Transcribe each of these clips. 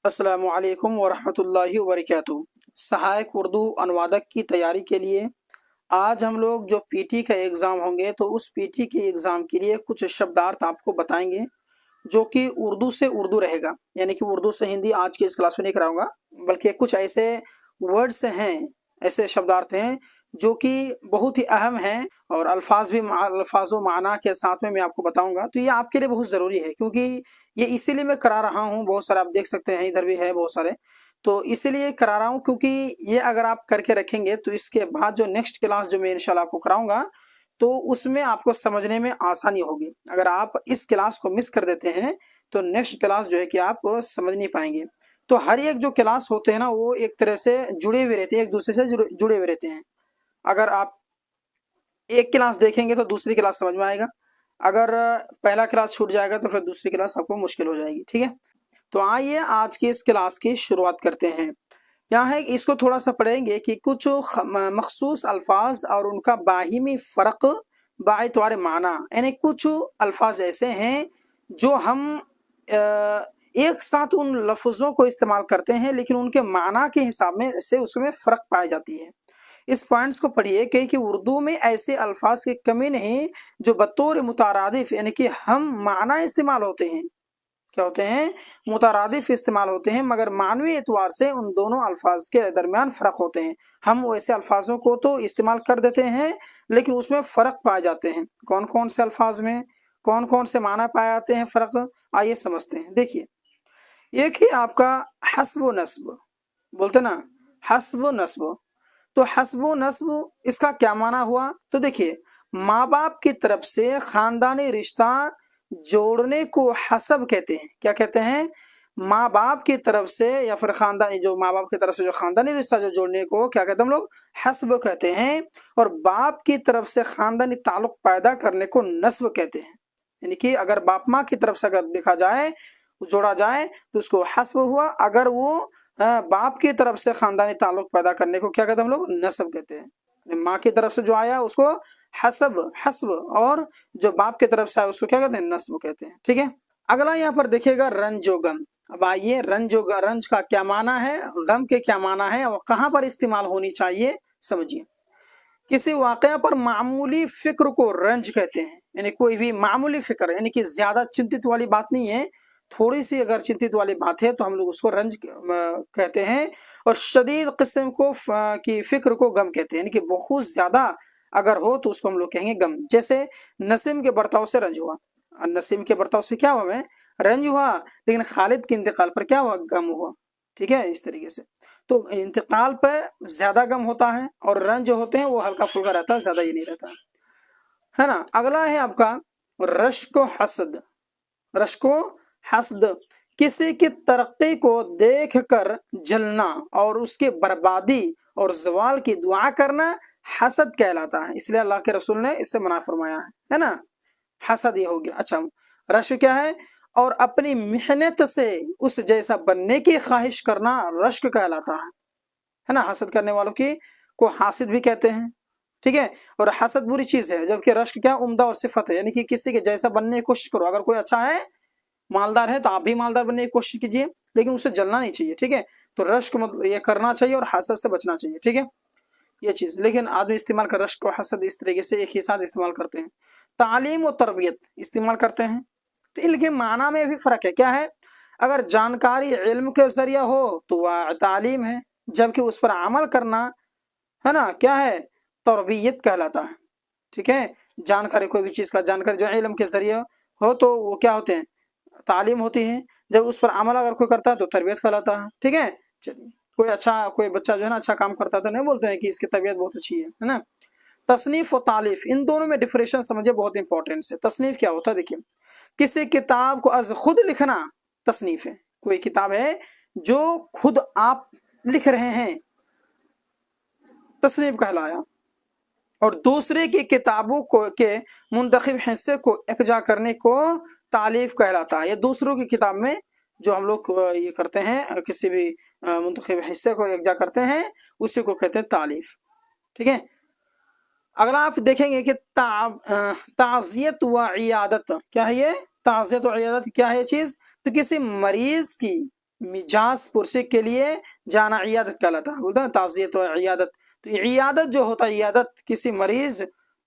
السلام علیکم ورحمۃ اللہ وبرکاتہ۔ سہایک اردو انوادک کی تیاری کے لیے آج ہم لوگ جو پی ٹی کا ایگزام ہوں گے تو اس پی ٹی کے ایگزام کے لیے کچھ شبدارت آپ کو بتائیں گے جو کہ اردو سے اردو رہے گا، یعنی کہ اردو سے ہندی آج کی اس کلاس میں نہیں کراؤں گا، بلکہ کچھ ایسے ورڈز ہیں، ایسے شبدارت ہیں جو کہ بہت ہی اہم ہیں، اور الفاظ بھی الفاظ و معنی کے ساتھ میں آپ کو بتاؤں گا۔ تو یہ آپ کے لیے بہت ضروری ہے، کیونکہ یہ اسی لیے میں کرا رہا ہوں، بہت سارے آپ دیکھ سکتے ہیں ادھر بھی ہے بہت سارے، تو اسی لیے کرا رہا ہوں کیونکہ یہ اگر آپ کر کے رکھیں گے تو اس کے بعد جو نیکسٹ کلاس جو میں انشاءاللہ آپ کو کراؤں گا تو اس میں آپ کو سمجھنے میں آسانی ہوگی۔ اگر آپ اس کلاس کو مس کر دیتے ہیں تو نیکسٹ کلاس جو ہے کہ آپ سمجھ نہیں پائیں گے۔ تو ہر ایک جو کلاس ہوتے ہیں نا وہ ایک طرح سے جڑے ہوئے رہتے ہیں، ایک دوسرے سے جڑے ہوئے رہتے ہیں۔ اگر آپ ایک کلاس دیکھیں گے تو دوسری کلاس سمجھ میں آئے گا، اگر پہلا کلاس چھوٹ جائے گا تو پھر دوسری کلاس آپ کو مشکل ہو جائے گی، ٹھیک ہے؟ تو آئیے آج کی اس کلاس کی شروعات کرتے ہیں۔ یہاں ہے اس کو تھوڑا سا پڑھیں گے کہ کچھ مخصوص الفاظ اور ان کا باہمی فرق باعتبار معنی، یعنی کچھ الفاظ ایسے ہیں جو ہم ایک ساتھ ان لفظوں کو استعمال کرتے ہیں لیکن ان کے معنی کے حساب میں سے اس میں فرق پائی جاتی ہے۔ اس پوائنٹس کو پڑھیے کہ اردو میں ایسے الفاظ کی کمی نہیں جو بطور مترادف یعنی کہ ہم معنی استعمال ہوتے ہیں، کیا ہوتے ہیں؟ مترادف استعمال ہوتے ہیں، مگر معنوی اعتبار سے ان دونوں الفاظ کے درمیان فرق ہوتے ہیں۔ ہم ایسے الفاظوں کو تو استعمال کر دیتے ہیں لیکن اس میں فرق پائے جاتے ہیں۔ کون کون سے الفاظ میں کون کون سے معنی پائے جاتے ہیں فرق، آئیے سمجھتے ہیں۔ دیکھیے، ایک ہی آپ کا حسب و نسب، بولتے نا حسب و نسب، تو حسب و نسب اس کا کیا معنی ہوا؟ تو دیکھیے، ماں باپ کی طرف سے خاندانی رشتہ جوڑنے کو حسب کہتے ہیں۔ کیا کہتے ہیں؟ ماں باپ کی طرف سے یا پھر خاندانی، جو ماں باپ کی طرف سے جو خاندانی رشتہ جو جوڑنے کو کیا کہتے ہیں ہم لوگ؟ حسب کہتے ہیں۔ اور باپ کی طرف سے خاندانی تعلق پیدا کرنے کو نسب کہتے ہیں، یعنی کہ اگر باپ ماں کی طرف سے اگر دیکھا جائے جوڑا جائے تو اس کو حسب ہوا، اگر وہ باپ کی طرف سے خاندانی تعلق پیدا کرنے کو کیا کہتے ہیں ہم لوگ؟ نسب کہتے ہیں۔ ماں کی طرف سے جو آیا اس کو حسب، اور جو باپ کی طرف سے آیا اس کو کیا کہتے ہیں؟ نسب کہتے ہیں، ٹھیک ہے؟ اگلا یہاں پر دیکھیے گا رنج و غم۔ اب آئیے، رنج کا کیا معنی ہے، غم کے کیا معنی ہے اور کہاں پر استعمال ہونی چاہیے، سمجھیے۔ کسی واقعہ پر معمولی فکر کو رنج کہتے ہیں، یعنی کوئی بھی معمولی فکر، یعنی کہ زیادہ چنتت والی بات نہیں ہے، تھوڑی سی اگر چنتت والی بات ہے تو ہم لوگ اس کو رنج کہتے ہیں۔ اور شدید قسم کی فکر کو غم کہتے ہیں، یعنی کہ بہت زیادہ اگر ہو تو اس کو ہم لوگ کہیں گے غم۔ جیسے نسیم کے برتاؤ سے رنج ہوا، نسیم کے برتاؤ سے کیا ہوا؟ میں رنج ہوا، لیکن خالد کے انتقال پر کیا ہوا؟ غم ہوا، ٹھیک ہے؟ اس طریقے سے تو انتقال پہ زیادہ غم ہوتا ہے اور رنج جو ہوتے ہیں وہ ہلکا پھلکا رہتا ہے، زیادہ یہ نہیں رہتا ہے نا۔ اگلا ہے آپ کا رشک و حسد۔ رشک و حسد، کسی کی ترقی کو دیکھ کر جلنا اور اس کی بربادی اور زوال کی دعا کرنا حسد کہلاتا ہے، اس لیے اللہ کے رسول نے اس سے منع فرمایا ہے نا۔ حسد یہ ہو گیا۔ اچھا، رشک کیا ہے؟ اور اپنی محنت سے اس جیسا بننے کی خواہش کرنا رشک کہلاتا ہے نا۔ حسد کرنے والوں کی کو حاسد بھی کہتے ہیں، ٹھیک ہے؟ اور حسد بری چیز ہے، جبکہ رشک کیا؟ عمدہ اور صفت ہے، یعنی کہ کسی کے جیسا بننے کی کوشش کرو۔ اگر کوئی اچھا ہے، مالدار ہے، تو آپ بھی مالدار بننے کی کوشش کیجیے، لیکن اسے جلنا نہیں چاہیے، ٹھیک ہے؟ تو رشک مطلب یہ کرنا چاہیے اور حسد سے بچنا چاہیے، ٹھیک ہے؟ یہ چیز، لیکن آدمی استعمال کر رشک و حسد اس طریقے سے ایک ہی ساتھ استعمال کرتے ہیں۔ تعلیم و تربیت استعمال کرتے ہیں، تو ان کے معنی میں بھی فرق ہے۔ کیا ہے؟ اگر جانکاری علم کے ذریعہ ہو تو وہ تعلیم ہے، جبکہ اس پر عمل کرنا ہے نا کیا ہے؟ تربیت کہلاتا ہے، ٹھیک ہے؟ جانکاری، کوئی بھی چیز کا جانکاری جو علم کے ذریعے ہو تو وہ کیا ہوتے ہیں؟ تعلیم ہوتی ہے، جب اس پر عمل اگر کوئی کرتا ہے تو تربیت کہلاتا ہے، ٹھیک ہے؟ چلیے، کوئی بچہ جو ہے نا اچھا کام کرتا ہے تو نہیں بولتے ہیں کہ اس کی طبیعت بہت اچھی ہے نا۔ تصنیف و تالیف، ان دونوں میں ڈفریشن سمجھے، بہت امپورٹنٹ ہے۔ تصنیف کیا ہوتا ہے؟ دیکھیے، کسی کتاب کو از خود لکھنا تصنیف ہے۔ کوئی کتاب ہے جو خود آپ لکھ رہے ہیں، تصنیف کہلایا۔ اور دوسرے کی کتابوں کو کے منتخب حصے کو اکجا کرنے کو تالیف کہلاتا ہے۔ یہ دوسروں کی کتاب میں جو ہم لوگ یہ کرتے ہیں، کسی بھی منتخب حصے کو اکجا کرتے ہیں، اسی کو کہتے ہیں تالیف، ٹھیک ہے؟ اگلا آپ دیکھیں گے کہ تعزیت و عیادت کیا ہے؟ یہ تعزیت و عیادت کیا ہے یہ چیز؟ تو کسی مریض کی मिजाज पुरसे के लिए जाना इयादत कहलाता है, बोलते हैं ताज़ियत और इयादत। तो इयादत जो होता है, इयादत किसी मरीज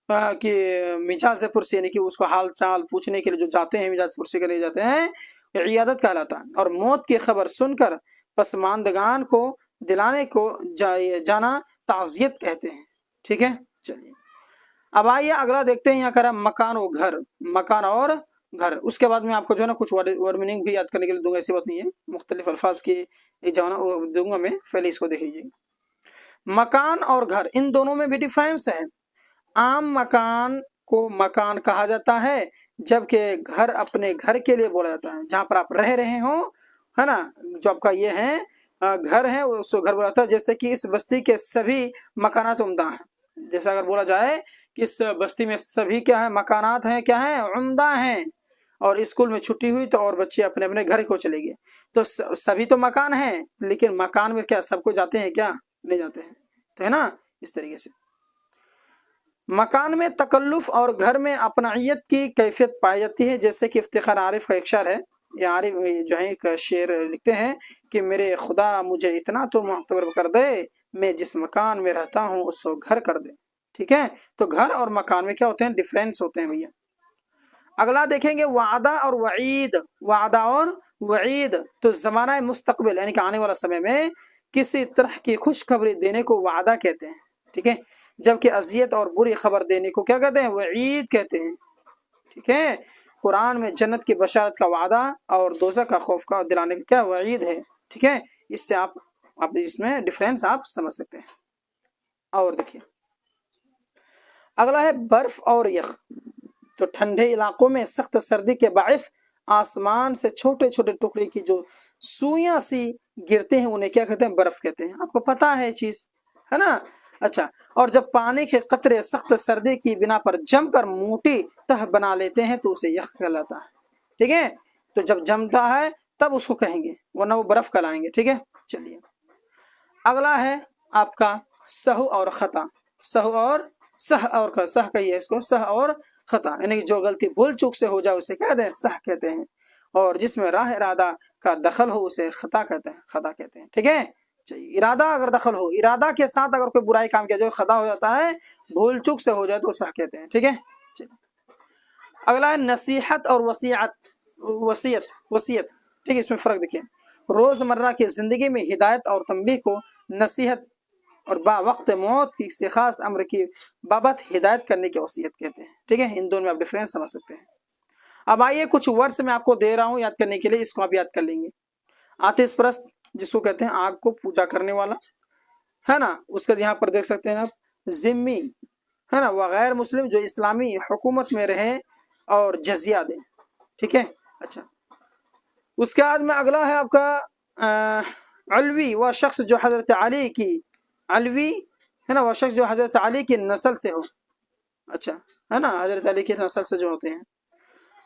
की मिजाज पुरसे यानी कि उसको हाल चाल पूछने के लिए जो जाते हैं, मिजाज पुरसे के लिए जाते हैं, इयादत कहलाता है। और मौत की खबर सुनकर पसमानदगान को दिलाने को जाना ताज़ियत कहते हैं। ठीक है, चलिए अब आइए अगला देखते हैं। यहाँ करा मकान और घर, मकान और घर। उसके बाद में आपको जो है ना कुछ वर्ड मीनिंग भी याद करने के लिए दूंगा, ऐसी बात नहीं है, मुख्तलिफ अल्फाज की एक जो है ना वो दूंगा मैं, पहले इसको देख लीजिए। मकान और घर, इन दोनों में भी डिफरेंस है। आम मकान को मकान कहा जाता है, जबकि घर अपने घर के लिए बोला जाता है, जहाँ पर आप रह रहे हो, है ना, जो आपका ये है घर है, उसको घर बोला जाता है। जैसे कि इस बस्ती के सभी मकानात उम्दा हैं, जैसा अगर बोला जाए कि इस बस्ती में सभी क्या है, मकानात हैं, क्या है, उम्दा हैं। और स्कूल में छुट्टी हुई तो और बच्चे अपने अपने घर को चले गए, तो सभी तो मकान हैं, लेकिन मकान में क्या सबको जाते हैं क्या, नहीं जाते हैं, तो है ना, इस तरीके से। मकान में तकल्लुफ और घर में अपनाइयत की कैफियत पाई जाती है। जैसे कि इफ्तिखार आरिफ का एक शेर है, ये आरिफ जो है एक शेर लिखते हैं कि मेरे खुदा मुझे इतना तो मुअतबर कर दे, मैं जिस मकान में रहता हूँ उसको घर कर दे। ठीक है, तो घर और मकान में क्या होते हैं, डिफरेंस होते हैं भैया। अगला देखेंगे वादा और वईद, वादा और वईद। तो ज़माना मुस्तकबिल यानी कि आने वाला समय में किसी तरह की खुशखबरी देने को वादा कहते हैं। ठीक है, जबकि अजियत और बुरी खबर देने को क्या कहते हैं, वईद कहते हैं। ठीक है, कुरान में जन्नत की बशारत का वादा और दोज़ख का खौफ का दिलाने का क्या वईद है। ठीक है, इससे आप इसमें डिफरेंस आप समझ सकते हैं। और देखिए अगला है बर्फ और यख। तो ठंडे इलाकों में सख्त सर्दी के बाइस आसमान से छोटे छोटे टुकड़े की जो सुइयां सी गिरते हैं उन्हें क्या कहते हैं, बर्फ कहते हैं। आपको पता है चीज, है ना। अच्छा, और जब पानी के कतरे सख्त सर्दी की बिना पर जमकर मोटी तह बना लेते हैं तो उसे यख कहलाता है। ठीक है, तो जब जमता है तब उसको कहेंगे, वरना वो बर्फ कहलाएंगे। ठीक है, चलिए अगला है आपका सहु और खता। सहु और सह कहिए इसको, सह और खता यानी कि जो गलती भूल चूक से हो जाए उसे क्या कहते हैं, सह कहते हैं। और जिसमें राह इरादा का दखल हो उसे खता कहते हैं, खता कहते हैं। ठीक है, चाहिए इरादा अगर दखल हो, इरादा के साथ अगर कोई बुराई काम किया जाए खता हो जाता है, भूल चूक से हो जाए तो सह कहते हैं। ठीक है, चलिए अगला है नसीहत और वसीयत, वसीयत वसीयत। ठीक है, इसमें फर्क देखिए। रोजमर्रा की जिंदगी में हिदायत और तंबीह को नसीहत और वक्त मौत की किसी खास अम्र की बाबत हिदायत करने की वसीयत कहते हैं। ठीक है, इन दोनों में आप डिफरेंस समझ सकते हैं। अब आइए कुछ वर्ड्स मैं आपको दे रहा हूं याद करने के लिए, इसको आप याद कर लेंगे। आतिशप्रस्त जिसको कहते हैं आग को पूजा करने वाला, है ना। उसका यहाँ पर देख सकते हैं आप जिम्मी, है ना, वह गैर मुस्लिम जो इस्लामी हुकूमत में रहे और जजिया दें। ठीक है, अच्छा उसके बाद में अगला है आपका अलवी, वह शख्स जो हजरत अली की, अलवी है ना, वह शख्स जो हजरत अली की नस्ल से हो। अच्छा, है ना, हजरत अली की नस्ल से जो होते हैं।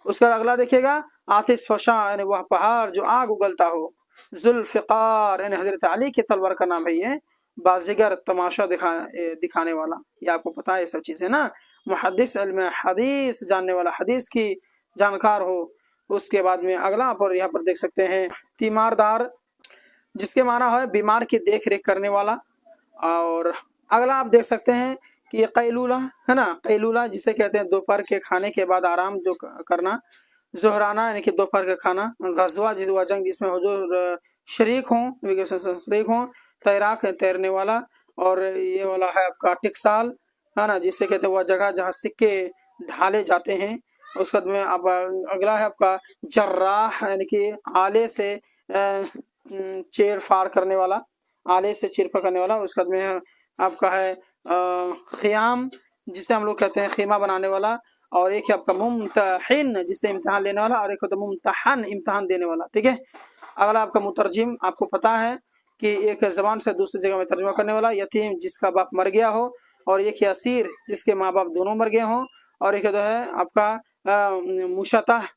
उसका अगला देखिएगा आतिश फशा यानी वह पहाड़ जो आग उगलता हो। जुल्फ़िकार यानी हजरत अली की तलवार का नाम है ये। बाजीगर तमाशा दिखाने वाला, ये आपको पता है ये सब चीज़ें ना। मुहद्दिस इल्म हदीस जानने वाला, हदीस की जानकार हो। उसके बाद में अगला पर यहाँ पर देख सकते हैं तीमारदार, जिसके माना है बीमार की देख रेख करने वाला। और अगला आप देख सकते हैं कि ये कैलूला, है ना, कैलूला जिसे कहते हैं दोपहर के खाने के बाद आराम जो करना। जोहराना यानी कि दोपहर का खाना। गजवा जिस वह जंग जिसमें हुजूर शरीक हों। तैराक है तैरने वाला। और ये वाला है आपका टिकसाल, है ना, जिसे कहते हैं वह जगह जहाँ सिक्के ढाले जाते हैं। उसके बाद में अब अगला है आपका जर्राह यानी कि आले से चीर फाड़ करने वाला, आले से चीर फाड़ करने वाला। उसके बाद में आपका है ख़ियाम जिसे हम लोग कहते हैं खीमा बनाने वाला। और एक है आपका मुम्तहिन जिसे इम्तिहान लेने वाला, और एक होता है मुम्तहन इम्तिहान देने वाला। ठीक है, अगला आपका मुतरजिम, आपको पता है कि एक ज़बान से दूसरी जगह में तर्जुमा करने वाला। यतीम जिसका बाप मर गया हो। और एक असीर जिसके माँ बाप दोनों मर गए हों। और एक जो है आपका मुशातह,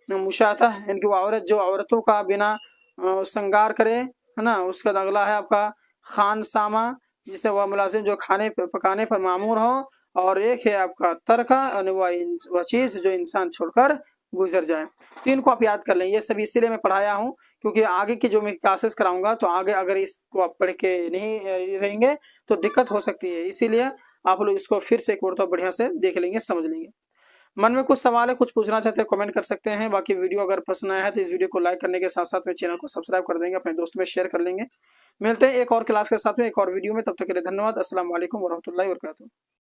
मुशातह यानी कि वो औरत जो औरतों का बिना श्रृंगार करे, है ना। उसका अगला है आपका खान सामा जिसे वह मुलाजिम जो खाने पकाने पर मामूर हो। और एक है आपका तरका यानी वह चीज़ जो इंसान छोड़कर गुजर जाए। तो इनको आप याद कर लें, ये सभी इसीलिए मैं पढ़ाया हूँ क्योंकि आगे की जो मैं क्लासेस कराऊंगा तो आगे अगर इसको आप पढ़ के नहीं रहेंगे तो दिक्कत हो सकती है। इसीलिए आप लोग इसको फिर से एक बार तो बढ़िया से देख लेंगे, समझ लेंगे। मन में कुछ सवाल है, कुछ पूछना चाहते हैं, कमेंट कर सकते हैं। बाकी वीडियो अगर पसंद आया है तो इस वीडियो को लाइक करने के साथ साथ में चैनल को सब्सक्राइब कर देंगे, अपने दोस्तों में शेयर कर लेंगे। मिलते हैं एक और क्लास के साथ में, एक और वीडियो में। तब तक के लिए धन्यवाद। अस्सलाम वालेकुम वरहमतुल्लाहि वबरकातुहू।